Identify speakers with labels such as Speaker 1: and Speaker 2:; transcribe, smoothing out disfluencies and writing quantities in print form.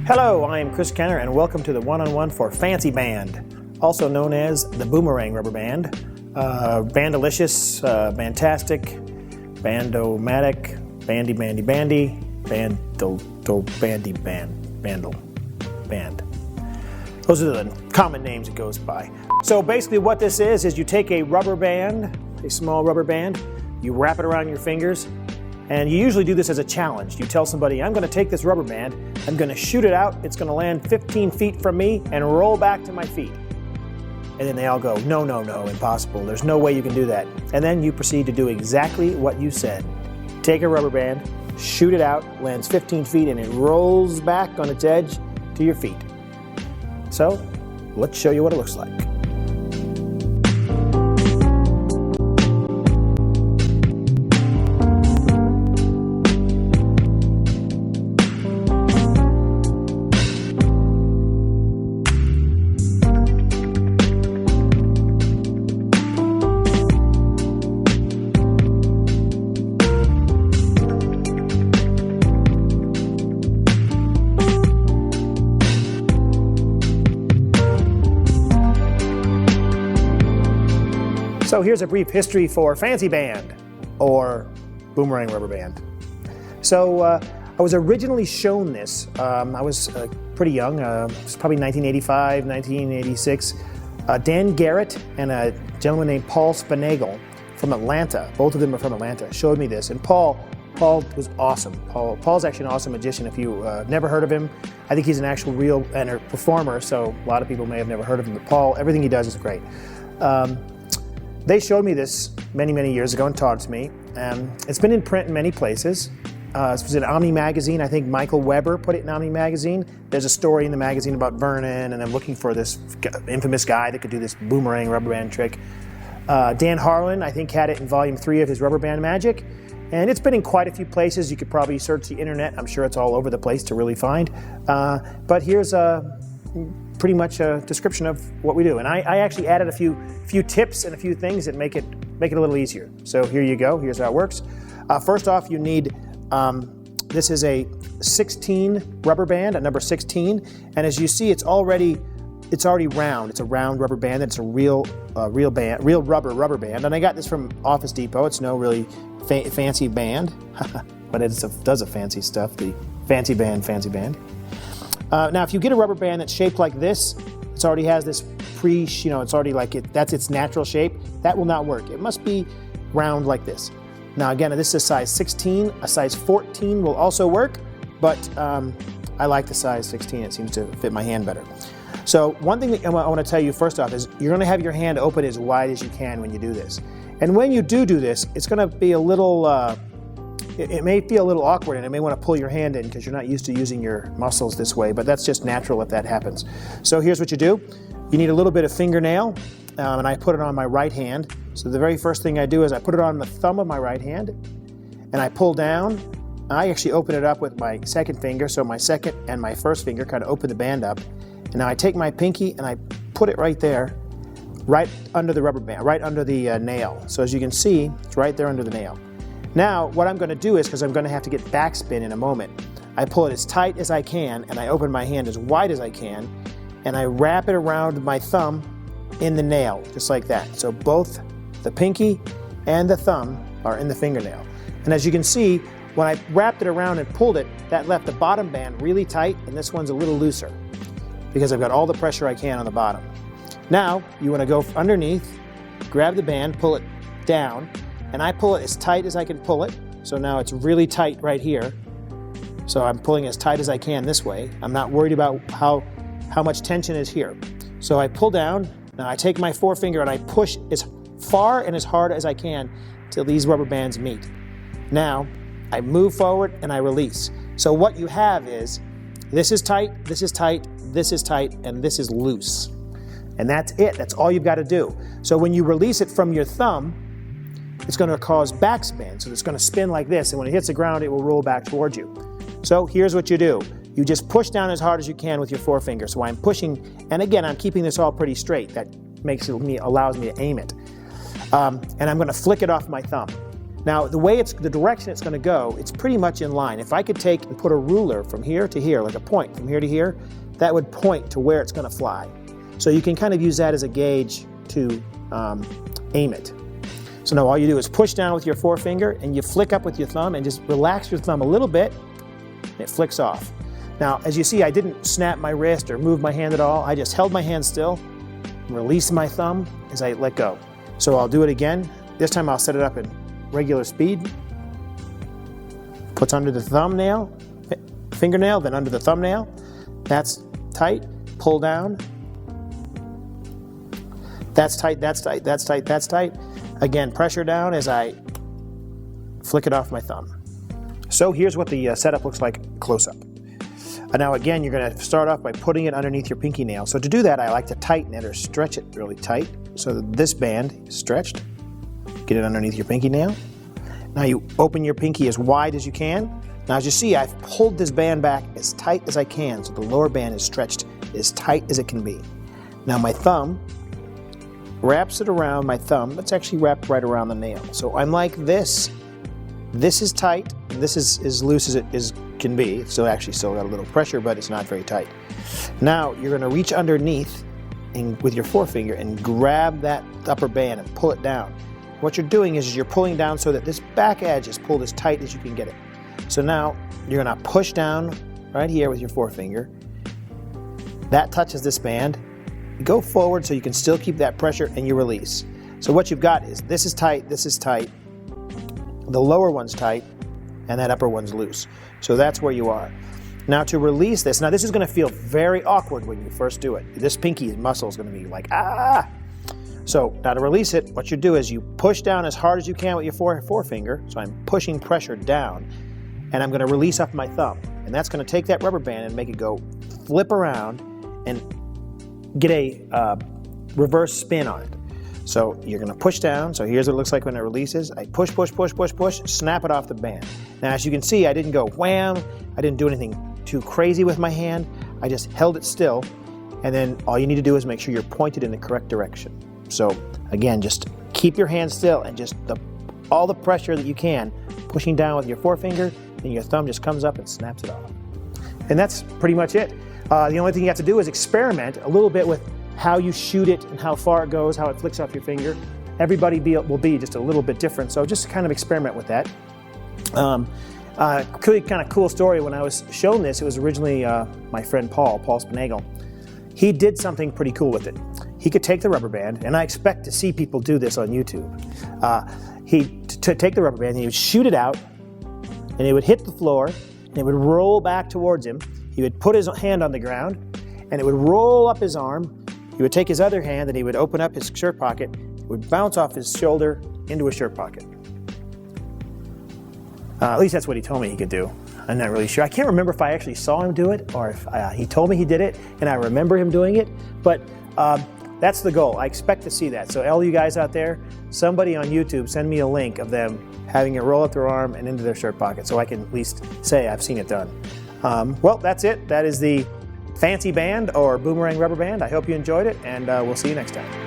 Speaker 1: Hello, I am Chris Kenner and welcome to the one-on-one for Fancy Band, also known as the Boomerang Rubber Band, Bandalicious, Bantastic, Bandomatic, Bandy, Band. Those are the common names it goes by. So basically what this is you take a rubber band, a small rubber band, you wrap it around your fingers, and you usually do this as a challenge. You tell somebody, I'm going to take this rubber band, I'm going to shoot it out, it's going to land 15 feet from me and roll back to my feet. And then they all go, no, impossible. There's no way you can do that. And then you proceed to do exactly what you said. Take a rubber band, shoot it out, lands 15 feet, and it rolls back on its edge to your feet. So, let's show you what it looks like. So here's a brief history for Fancy Band, or Boomerang Rubber Band. So I was originally shown this, I was pretty young, it was probably 1985, 1986. Dan Garrett and a gentleman named Paul Spanagle from Atlanta, both of them are from Atlanta, showed me this. And Paul was awesome. Paul's actually an awesome magician. If you never heard of him, I think he's an actual real performer, so a lot of people may have never heard of him, but Paul, everything he does is great. They showed me this many years ago and taught it to me. It's been in print in many places. This was in Omni Magazine. I think Michael Weber put it in Omni Magazine. There's a story in the magazine about Vernon, and I'm looking for this infamous guy that could do this boomerang rubber band trick. Dan Harlan, I think, had it in volume 3 of his Rubber Band Magic. And it's been in quite a few places. You could probably search the internet. I'm sure it's all over the place to really find. But here's pretty much a description of what we do. And I actually added a few tips and a few things that make it a little easier. So here you go. Here's how it works. First off, you need, this is a 16 rubber band, a number 16. And as you see, it's already round. It's a round rubber band. It's a real rubber band. And I got this from Office Depot. It's no really fancy band, but it does a fancy stuff, the Fancy Band. Now, if you get a rubber band that's shaped like this, it already has this it's already like that's its natural shape, that will not work. It must be round like this. Now, again, this is a size 16. A size 14 will also work, but I like the size 16. It seems to fit my hand better. So one thing that I want to tell you first off is you're going to have your hand open as wide as you can when you do this. And when you do this, it's going to be a little, it may feel a little awkward, and it may want to pull your hand in because you're not used to using your muscles this way, but that's just natural if that happens. So here's what you do. You need a little bit of fingernail, and I put it on my right hand. So the very first thing I do is I put it on the thumb of my right hand, and I pull down. I actually open it up with my second finger, so my second and my first finger kind of open the band up. And now I take my pinky and I put it right there, right under the rubber band, right under the nail. So as you can see, it's right there under the nail. Now, what I'm going to do is, because I'm going to have to get backspin in a moment, I pull it as tight as I can, and I open my hand as wide as I can, and I wrap it around my thumb in the nail, just like that. So both the pinky and the thumb are in the fingernail. And as you can see, when I wrapped it around and pulled it, that left the bottom band really tight, and this one's a little looser, because I've got all the pressure I can on the bottom. Now, you want to go underneath, grab the band, pull it down, and I pull it as tight as I can pull it. So now it's really tight right here. So I'm pulling as tight as I can this way. I'm not worried about how much tension is here. So I pull down, now I take my forefinger and I push as far and as hard as I can till these rubber bands meet. Now, I move forward and I release. So what you have is, this is tight, this is tight, this is tight, and this is loose. And that's it, that's all you've got to do. So when you release it from your thumb, it's going to cause backspin. So it's going to spin like this, and when it hits the ground, it will roll back towards you. So here's what you do. You just push down as hard as you can with your forefinger. So I'm pushing, and again, I'm keeping this all pretty straight. That allows me to aim it. And I'm going to flick it off my thumb. Now, the direction it's going to go, it's pretty much in line. If I could take and put a ruler from here to here, like a point from here to here, that would point to where it's going to fly. So you can kind of use that as a gauge to aim it. So now all you do is push down with your forefinger and you flick up with your thumb and just relax your thumb a little bit and it flicks off. Now, as you see, I didn't snap my wrist or move my hand at all. I just held my hand still and released my thumb as I let go. So I'll do it again. This time I'll set it up in regular speed. Puts under the thumbnail, fingernail, then under the thumbnail. That's tight. Pull down. That's tight, that's tight, that's tight, that's tight. Again, pressure down as I flick it off my thumb. So here's what the setup looks like close up. Now again, you're going to start off by putting it underneath your pinky nail. So to do that, I like to tighten it or stretch it really tight so that this band is stretched. Get it underneath your pinky nail. Now you open your pinky as wide as you can. Now as you see, I've pulled this band back as tight as I can so the lower band is stretched as tight as it can be. Now my thumb wraps it around my thumb. It's actually wrapped right around the nail. So I'm like this. This is tight, and this is as loose as it can be. It's still got a little pressure, but it's not very tight. Now you're going to reach underneath with your forefinger and grab that upper band and pull it down. What you're doing is you're pulling down so that this back edge is pulled as tight as you can get it. So now you're going to push down right here with your forefinger. That touches this band. You go forward so you can still keep that pressure and you release. So what you've got is this is tight, the lower one's tight, and that upper one's loose. So that's where you are. Now to release this, now this is going to feel very awkward when you first do it. This pinky muscle is going to be like, ah! So now to release it, what you do is you push down as hard as you can with your forefinger. So I'm pushing pressure down, and I'm going to release off my thumb. And that's going to take that rubber band and make it go flip around and get a reverse spin on it. So you're going to push down. So here's what it looks like when it releases. I push, push, push, push, push, snap it off the band. Now as you can see, I didn't go wham. I didn't do anything too crazy with my hand. I just held it still. And then all you need to do is make sure you're pointed in the correct direction. So again, just keep your hand still and just all the pressure that you can, pushing down with your forefinger, and your thumb just comes up and snaps it off. And that's pretty much it. The only thing you have to do is experiment a little bit with how you shoot it and how far it goes, how it flicks off your finger. Everybody will be just a little bit different, so just kind of experiment with that. Really kind of cool story, when I was shown this, it was originally my friend Paul Spinagle. He did something pretty cool with it. He could take the rubber band, and I expect to see people do this on YouTube. He'd take the rubber band and he would shoot it out, and it would hit the floor, and it would roll back towards him. He would put his hand on the ground, and it would roll up his arm. He would take his other hand and he would open up his shirt pocket. It would bounce off his shoulder into his shirt pocket. At least that's what he told me he could do. I'm not really sure. I can't remember if I actually saw him do it or if he told me he did it and I remember him doing it. But that's the goal. I expect to see that. So all you guys out there, somebody on YouTube, send me a link of them having it roll up their arm and into their shirt pocket so I can at least say I've seen it done. Well, that's it. That is the Fancy Band or Boomerang Rubber Band. I hope you enjoyed it, and we'll see you next time.